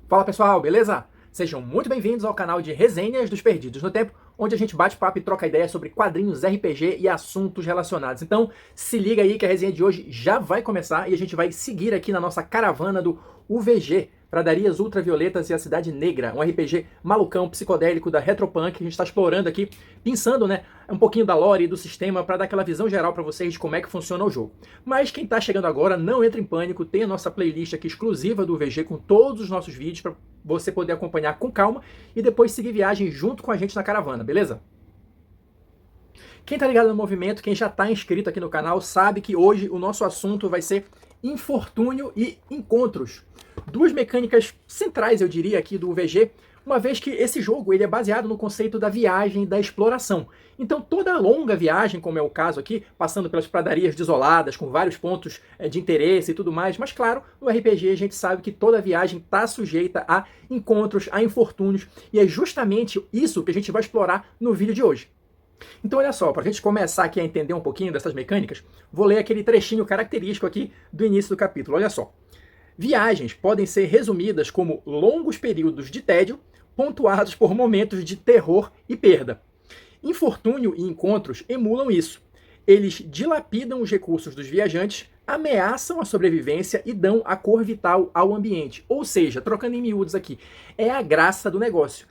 Fala pessoal, beleza? Sejam muito bem-vindos ao canal de Resenhas dos Perdidos no Tempo, onde a gente bate papo e troca ideias sobre quadrinhos RPG e assuntos relacionados. Então, se liga aí que a resenha de hoje já vai começar e a gente vai seguir aqui na nossa caravana do UVG, Pradarias Ultravioletas e a Cidade Negra, um RPG malucão, psicodélico da Retropunk, que a gente está explorando aqui, pensando, né, um pouquinho da lore e do sistema para dar aquela visão geral para vocês de como é que funciona o jogo. Mas quem está chegando agora, não entra em pânico, tem a nossa playlist aqui exclusiva do UVG com todos os nossos vídeos para você poder acompanhar com calma e depois seguir viagem junto com a gente na caravana, beleza? Quem tá ligado no movimento, quem já tá inscrito aqui no canal, sabe que hoje o nosso assunto vai ser infortúnio e encontros. Duas mecânicas centrais, eu diria, aqui do UVG, uma vez que esse jogo ele é baseado no conceito da viagem, da exploração. Então toda longa viagem, como é o caso aqui, passando pelas pradarias desoladas, com vários pontos de interesse e tudo mais, mas claro, no RPG a gente sabe que toda viagem está sujeita a encontros, a infortúnios, e é justamente isso que a gente vai explorar no vídeo de hoje. Então olha só, para a gente começar aqui a entender um pouquinho dessas mecânicas, vou ler aquele trechinho característico aqui do início do capítulo, olha só. Viagens podem ser resumidas como longos períodos de tédio, pontuados por momentos de terror e perda. Infortúnio e encontros emulam isso. Eles dilapidam os recursos dos viajantes, ameaçam a sobrevivência e dão a cor vital ao ambiente. Ou seja, trocando em miúdos aqui, é a graça do negócio.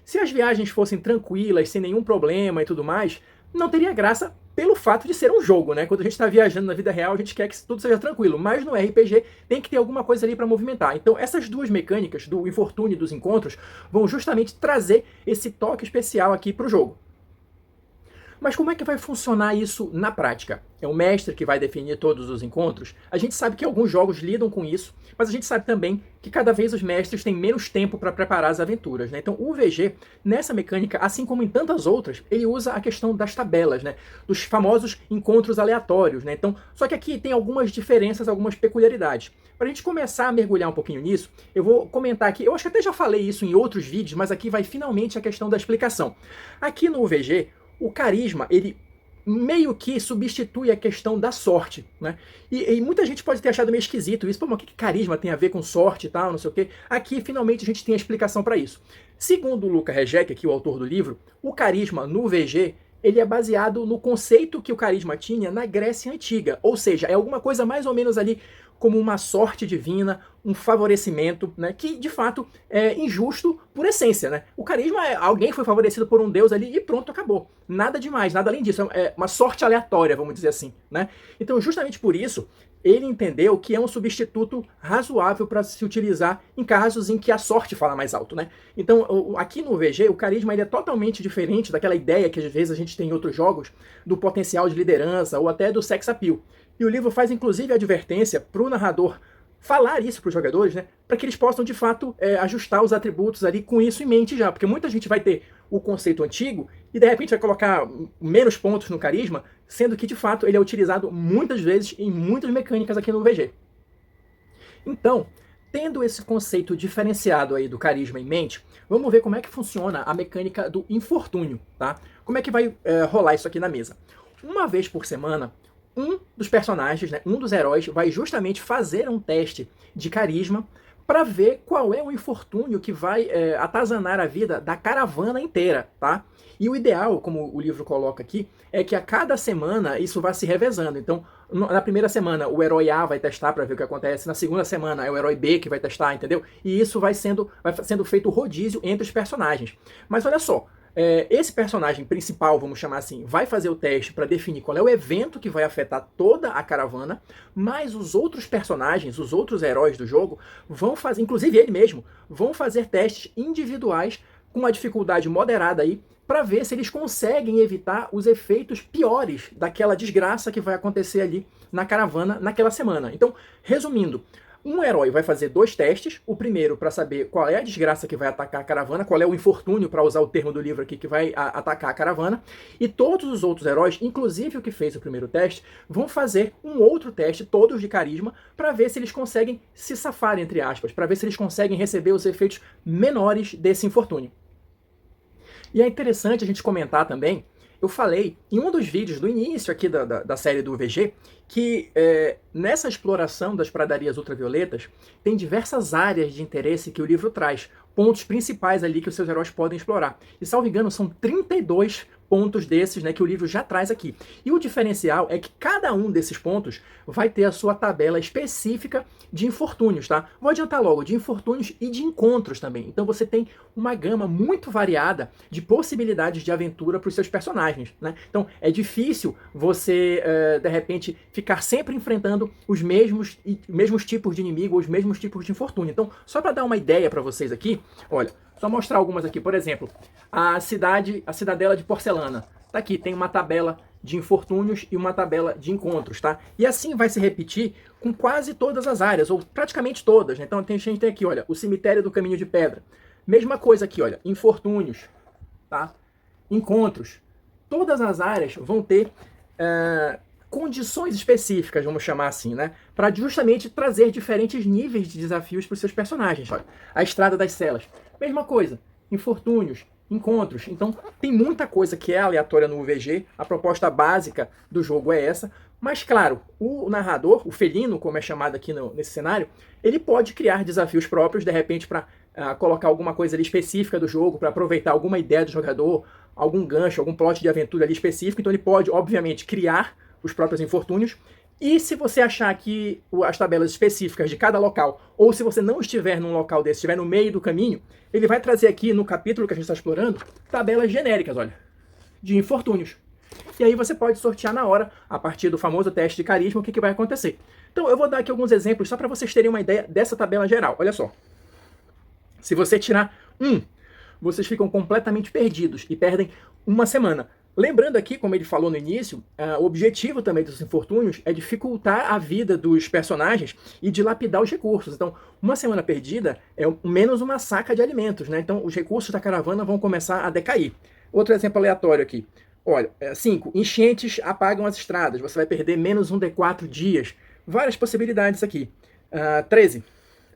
Se as viagens fossem tranquilas, sem nenhum problema e tudo mais, não teria graça pelo fato de ser um jogo, né? Quando a gente está viajando na vida real, a gente quer que tudo seja tranquilo, mas no RPG tem que ter alguma coisa ali para movimentar. Então essas duas mecânicas, do infortúnio e dos encontros, vão justamente trazer esse toque especial aqui para o jogo. Mas como é que vai funcionar isso na prática? É o mestre que vai definir todos os encontros? A gente sabe que alguns jogos lidam com isso, mas a gente sabe também que cada vez os mestres têm menos tempo para preparar as aventuras, né? Então o VG, nessa mecânica, assim como em tantas outras, ele usa a questão das tabelas, né? Dos famosos encontros aleatórios, né? Então, só que aqui tem algumas diferenças, algumas peculiaridades. Para a gente começar a mergulhar um pouquinho nisso, eu vou comentar aqui, eu acho que até já falei isso em outros vídeos, mas aqui vai finalmente a questão da explicação. Aqui no VG, o carisma, ele meio que substitui a questão da sorte, né? E muita gente pode ter achado meio esquisito isso. Pô, mas o que carisma tem a ver com sorte e tal, não sei o quê? Aqui, finalmente, a gente tem a explicação para isso. Segundo o Luca Rejec, aqui o autor do livro, o carisma no VG, ele é baseado no conceito que o carisma tinha na Grécia Antiga. Ou seja, é alguma coisa mais ou menos ali como uma sorte divina, um favorecimento, né, que de fato é injusto por essência, né? O carisma é alguém foi favorecido por um deus ali e pronto, acabou. Nada demais, nada além disso, é uma sorte aleatória, vamos dizer assim, né? Então, justamente por isso, ele entendeu que é um substituto razoável para se utilizar em casos em que a sorte fala mais alto, né? Então, aqui no VG, o carisma ele é totalmente diferente daquela ideia que às vezes a gente tem em outros jogos do potencial de liderança ou até do sex appeal. E o livro faz inclusive a advertência para o narrador falar isso para os jogadores, né, para que eles possam de fato ajustar os atributos ali com isso em mente já, porque muita gente vai ter o conceito antigo e de repente vai colocar menos pontos no carisma, sendo que de fato ele é utilizado muitas vezes em muitas mecânicas aqui no VG. Então, tendo esse conceito diferenciado aí do carisma em mente, vamos ver como é que funciona a mecânica do infortúnio, tá? Como é que vai rolar isso aqui na mesa? Uma vez por semana, um dos personagens, né, um dos heróis, vai justamente fazer um teste de carisma para ver qual é o infortúnio que vai atazanar a vida da caravana inteira, tá? E o ideal, como o livro coloca aqui, é que a cada semana isso vá se revezando. Então, na primeira semana o herói A vai testar para ver o que acontece, na segunda semana é o herói B que vai testar, entendeu? E isso vai sendo feito rodízio entre os personagens. Mas olha só, esse personagem principal, vamos chamar assim, vai fazer o teste para definir qual é o evento que vai afetar toda a caravana, mas os outros personagens, os outros heróis do jogo, vão fazer, inclusive ele mesmo, vão fazer testes individuais com uma dificuldade moderada aí, para ver se eles conseguem evitar os efeitos piores daquela desgraça que vai acontecer ali na caravana naquela semana. Então, resumindo, um herói vai fazer 2 testes, o primeiro para saber qual é a desgraça que vai atacar a caravana, qual é o infortúnio, para usar o termo do livro aqui, que vai atacar a caravana, e todos os outros heróis, inclusive o que fez o primeiro teste, vão fazer um outro teste, todos de carisma, para ver se eles conseguem se safar, entre aspas, para ver se eles conseguem receber os efeitos menores desse infortúnio. E é interessante a gente comentar também eu falei em um dos vídeos do início aqui da série do VG que nessa exploração das pradarias ultravioletas tem diversas áreas de interesse que o livro traz, pontos principais ali que os seus heróis podem explorar. E, salvo engano, são 32 pontos desses, né, que o livro já traz aqui. E o diferencial é que cada um desses pontos vai ter a sua tabela específica de infortúnios, tá? Vou adiantar logo, de infortúnios e de encontros também. Então você tem uma gama muito variada de possibilidades de aventura para os seus personagens, né? Então é difícil você, de repente, ficar sempre enfrentando os mesmos tipos de inimigo, os mesmos tipos de infortúnio. Então, só para dar uma ideia para vocês aqui, olha, só mostrar algumas aqui. Por exemplo, a Cidadela de Porcelana. Tá aqui, tem uma tabela de infortúnios e uma tabela de encontros, tá? E assim vai se repetir com quase todas as áreas, ou praticamente todas, né? Então a gente tem aqui, olha, o Cemitério do Caminho de Pedra. Mesma coisa aqui, olha, infortúnios, tá? Encontros. Todas as áreas vão ter condições específicas, vamos chamar assim, né? Para justamente trazer diferentes níveis de desafios para os seus personagens. Olha, a Estrada das Celas. Mesma coisa, infortúnios, encontros. Então tem muita coisa que é aleatória no UVG, a proposta básica do jogo é essa, mas claro, o narrador, o felino, como é chamado aqui nesse cenário, ele pode criar desafios próprios, de repente para colocar alguma coisa ali específica do jogo, para aproveitar alguma ideia do jogador, algum gancho, algum plot de aventura ali específico, então ele pode, obviamente, criar os próprios infortúnios. E se você achar que as tabelas específicas de cada local, ou se você não estiver num local desse, estiver no meio do caminho, ele vai trazer aqui no capítulo que a gente está explorando, tabelas genéricas, olha, de infortúnios. E aí você pode sortear na hora, a partir do famoso teste de carisma, o que vai acontecer. Então eu vou dar aqui alguns exemplos, só para vocês terem uma ideia dessa tabela geral. Olha só. Se você tirar vocês ficam completamente perdidos e perdem uma semana. Lembrando aqui, como ele falou no início, o objetivo também dos infortúnios é dificultar a vida dos personagens e dilapidar os recursos. Então, uma semana perdida é menos uma saca de alimentos, né? Então, os recursos da caravana vão começar a decair. Outro exemplo aleatório aqui. Olha, 5. Enchentes apagam as estradas. Você vai perder menos um D4 dias. Várias possibilidades aqui. 13.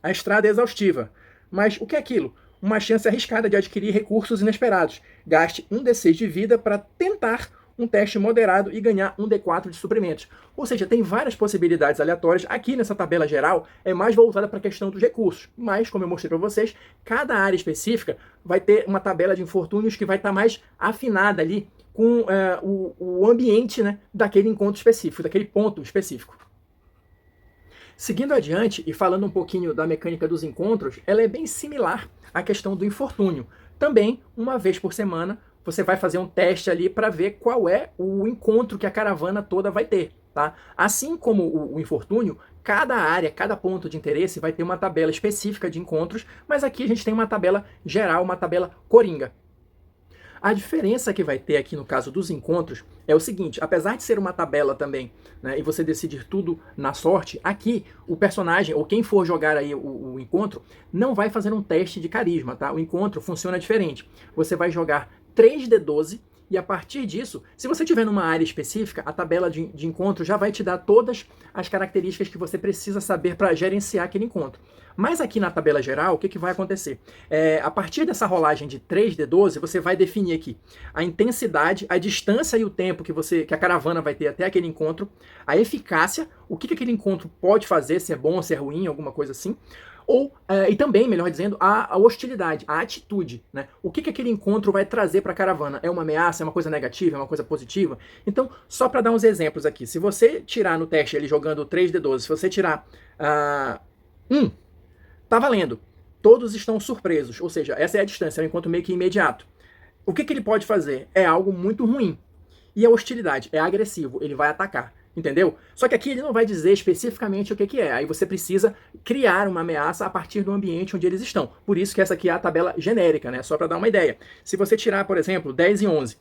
A estrada é exaustiva. Mas o que é aquilo? Uma chance arriscada de adquirir recursos inesperados. Gaste um D6 de vida para tentar um teste moderado e ganhar um D4 de suprimentos. Ou seja, tem várias possibilidades aleatórias. Aqui nessa tabela geral é mais voltada para a questão dos recursos. Mas, como eu mostrei para vocês, cada área específica vai ter uma tabela de infortúnios que vai estar mais afinada ali com o ambiente, né, daquele encontro específico, daquele ponto específico. Seguindo adiante e falando um pouquinho da mecânica dos encontros, ela é bem similar à questão do infortúnio. Também, uma vez por semana, você vai fazer um teste ali para ver qual é o encontro que a caravana toda vai ter, tá? Assim como o infortúnio, cada área, cada ponto de interesse vai ter uma tabela específica de encontros, mas aqui a gente tem uma tabela geral, uma tabela coringa. A diferença que vai ter aqui no caso dos encontros é o seguinte, apesar de ser uma tabela também, né, e você decidir tudo na sorte, aqui o personagem, ou quem for jogar aí o encontro, não vai fazer um teste de carisma, tá? O encontro funciona diferente. Você vai jogar 3d12 e a partir disso, se você estiver numa área específica, a tabela de encontro já vai te dar todas as características que você precisa saber para gerenciar aquele encontro. Mas aqui na tabela geral, o que vai acontecer? A partir dessa rolagem de 3d12, você vai definir aqui a intensidade, a distância e o tempo que a caravana vai ter até aquele encontro, a eficácia, o que aquele encontro pode fazer, se é bom, se é ruim, alguma coisa assim, e também, melhor dizendo, a hostilidade, a atitude, né? O que aquele encontro vai trazer para a caravana? É uma ameaça, é uma coisa negativa, é uma coisa positiva? Então, só para dar uns exemplos aqui, se você tirar no teste ele jogando 3d12, se você tirar 1, tá valendo. Todos estão surpresos, ou seja, essa é a distância, é um encontro meio que imediato. O que ele pode fazer? É algo muito ruim. E a hostilidade é agressivo, ele vai atacar. Entendeu? Só que aqui ele não vai dizer especificamente o que é. Aí você precisa criar uma ameaça a partir do ambiente onde eles estão. Por isso que essa aqui é a tabela genérica, né? Só para dar uma ideia. Se você tirar, por exemplo, 10 e 11,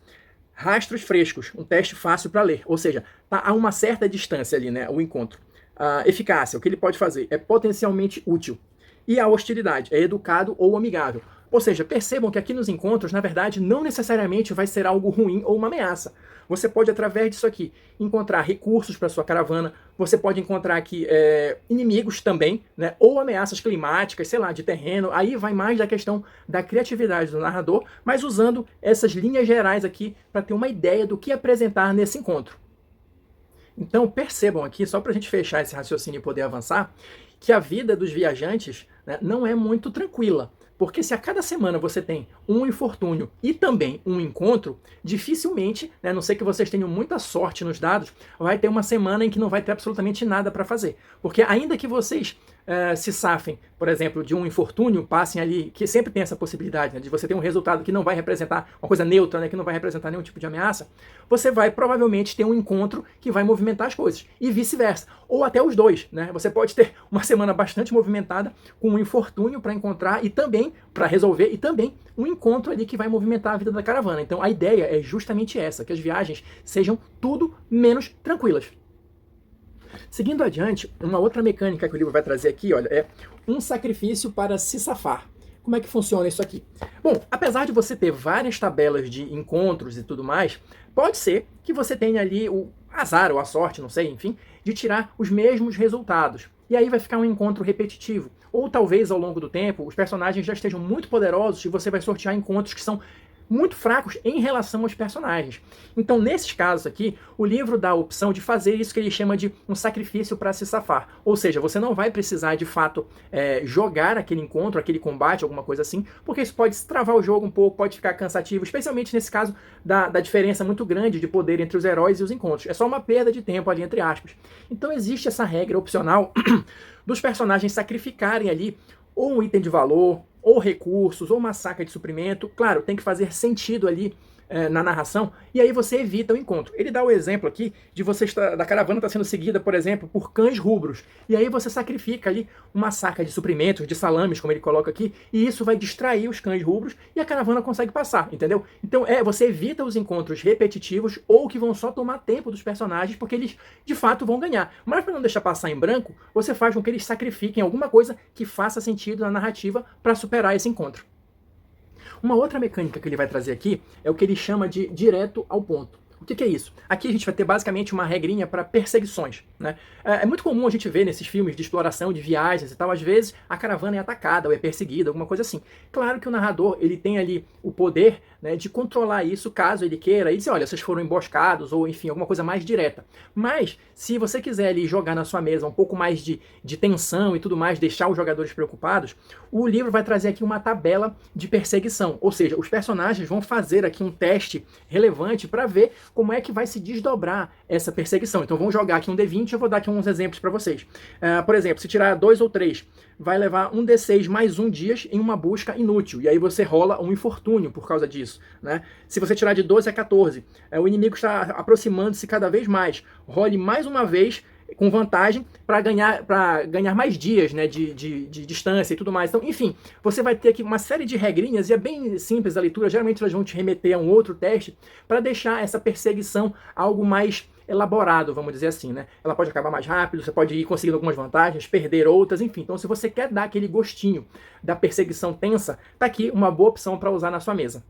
rastros frescos, um teste fácil para ler. Ou seja, tá a uma certa distância ali, né? O encontro. A eficácia, o que ele pode fazer? É potencialmente útil. E a hostilidade, é educado ou amigável. Ou seja, percebam que aqui nos encontros, na verdade, não necessariamente vai ser algo ruim ou uma ameaça. Você pode, através disso aqui, encontrar recursos para sua caravana, você pode encontrar aqui inimigos também, né? Ou ameaças climáticas, sei lá, de terreno. Aí vai mais da questão da criatividade do narrador, mas usando essas linhas gerais aqui para ter uma ideia do que apresentar nesse encontro. Então percebam aqui, só para a gente fechar esse raciocínio e poder avançar, que a vida dos viajantes, né, não é muito tranquila. Porque se a cada semana você tem um infortúnio e também um encontro, dificilmente, né, a não ser que vocês tenham muita sorte nos dados, vai ter uma semana em que não vai ter absolutamente nada para fazer. Porque ainda que vocês se safem, por exemplo, de um infortúnio, passem ali, que sempre tem essa possibilidade, né, de você ter um resultado que não vai representar uma coisa neutra, né, que não vai representar nenhum tipo de ameaça, você vai provavelmente ter um encontro que vai movimentar as coisas, e vice-versa. Ou até os dois, né? Você pode ter uma semana bastante movimentada com um infortúnio para encontrar e também para resolver, e também um encontro ali que vai movimentar a vida da caravana. Então a ideia é justamente essa, que as viagens sejam tudo menos tranquilas. Seguindo adiante, uma outra mecânica que o livro vai trazer aqui, olha, é um sacrifício para se safar. Como é que funciona isso aqui? Bom, apesar de você ter várias tabelas de encontros e tudo mais, pode ser que você tenha ali o azar ou a sorte, não sei, enfim, de tirar os mesmos resultados. E aí vai ficar um encontro repetitivo. Ou talvez ao longo do tempo os personagens já estejam muito poderosos e você vai sortear encontros que são muito fracos em relação aos personagens. Então, nesses casos aqui, o livro dá a opção de fazer isso que ele chama de um sacrifício para se safar. Ou seja, você não vai precisar, de fato, jogar aquele encontro, aquele combate, alguma coisa assim, porque isso pode travar o jogo um pouco, pode ficar cansativo, especialmente nesse caso da diferença muito grande de poder entre os heróis e os encontros. É só uma perda de tempo ali, entre aspas. Então, existe essa regra opcional dos personagens sacrificarem ali ou um item de valor, ou recursos, ou uma saca de suprimento. Claro, tem que fazer sentido ali na narração, e aí você evita o encontro. Ele dá o exemplo aqui de você estar, da caravana está sendo seguida, por exemplo, por cães rubros, e aí você sacrifica ali uma saca de suprimentos, de salames, como ele coloca aqui, e isso vai distrair os cães rubros, e a caravana consegue passar, entendeu? Então você evita os encontros repetitivos, ou que vão só tomar tempo dos personagens, porque eles, de fato, vão ganhar. Mas para não deixar passar em branco, você faz com que eles sacrifiquem alguma coisa que faça sentido na narrativa para superar esse encontro. Uma outra mecânica que ele vai trazer aqui é o que ele chama de direto ao ponto. O que é isso? Aqui a gente vai ter basicamente uma regrinha para perseguições, né? É muito comum a gente ver nesses filmes de exploração, de viagens e tal, às vezes a caravana é atacada ou é perseguida, alguma coisa assim. Claro que o narrador ele tem ali o poder, né, de controlar isso caso ele queira e dizer, olha, vocês foram emboscados ou enfim, alguma coisa mais direta. Mas se você quiser ali jogar na sua mesa um pouco mais de tensão e tudo mais, deixar os jogadores preocupados, o livro vai trazer aqui uma tabela de perseguição. Ou seja, os personagens vão fazer aqui um teste relevante para ver como é que vai se desdobrar essa perseguição. Então vamos jogar aqui um D20 e eu vou dar aqui uns exemplos para vocês. Por exemplo, se tirar 2 ou 3, vai levar um D6 mais 1 dias em uma busca inútil. E aí você rola um infortúnio por causa disso, né? Se você tirar de 12 a 14, o inimigo está aproximando-se cada vez mais. Role mais uma vez com vantagem para ganhar mais dias, né, de distância e tudo mais. Então, enfim, você vai ter aqui uma série de regrinhas, e é bem simples a leitura, geralmente elas vão te remeter a um outro teste, para deixar essa perseguição algo mais elaborado, vamos dizer assim, né? Ela pode acabar mais rápido, você pode ir conseguindo algumas vantagens, perder outras, enfim. Então, se você quer dar aquele gostinho da perseguição tensa, tá aqui uma boa opção para usar na sua mesa.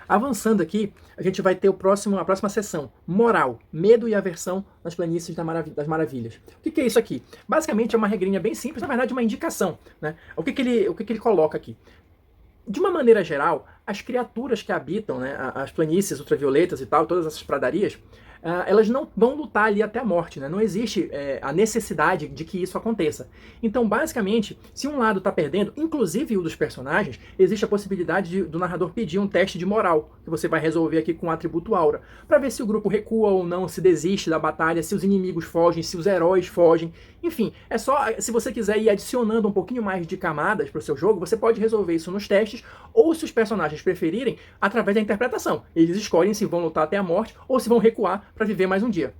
Avançando aqui, a gente vai ter a próxima sessão, moral, medo e aversão nas planícies das maravilhas. O que é isso aqui? Basicamente é uma regrinha bem simples, na verdade uma indicação, né? O que ele coloca aqui? De uma maneira geral, as criaturas que habitam, né, as planícies ultravioletas e tal, todas essas pradarias, elas não vão lutar ali até a morte, né? Não existe a necessidade de que isso aconteça. Então, basicamente, se um lado está perdendo, inclusive o dos personagens, existe a possibilidade do narrador pedir um teste de moral, que você vai resolver aqui com o atributo aura, para ver se o grupo recua ou não, se desiste da batalha, se os inimigos fogem, se os heróis fogem. Enfim, é só, se você quiser ir adicionando um pouquinho mais de camadas para o seu jogo, você pode resolver isso nos testes, ou se os personagens preferirem, através da interpretação. Eles escolhem se vão lutar até a morte ou se vão recuar para viver mais um dia.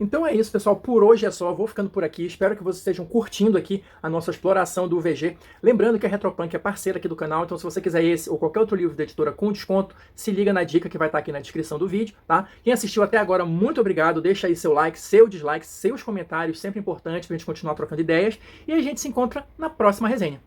Então é isso, pessoal. Por hoje é só. Vou ficando por aqui. Espero que vocês estejam curtindo aqui a nossa exploração do VG. Lembrando que a Retropunk é parceira aqui do canal, então se você quiser esse ou qualquer outro livro da editora com desconto, se liga na dica que vai estar aqui na descrição do vídeo, tá? Quem assistiu até agora, muito obrigado. Deixa aí seu like, seu dislike, seus comentários, sempre importante pra gente continuar trocando ideias. E a gente se encontra na próxima resenha.